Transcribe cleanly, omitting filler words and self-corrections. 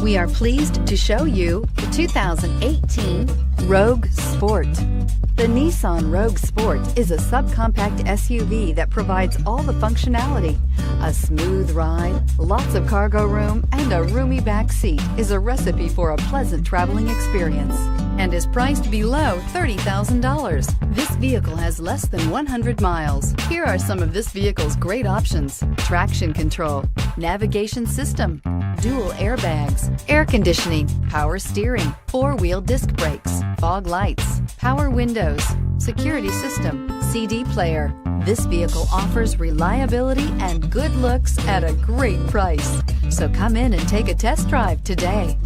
We are pleased to show you the 2018 Rogue Sport. The Nissan Rogue Sport is a subcompact SUV that provides all the functionality. A smooth ride, lots of cargo room, and a roomy back seat is a recipe for a pleasant traveling experience and is priced below $30,000. This vehicle has less than 100 miles. Here are some of this vehicle's great options: traction control, navigation system, dual airbags, air conditioning, power steering, four-wheel disc brakes, fog lights, power windows, security system, CD player. This vehicle offers reliability and good looks at a great price. So come in and take a test drive today.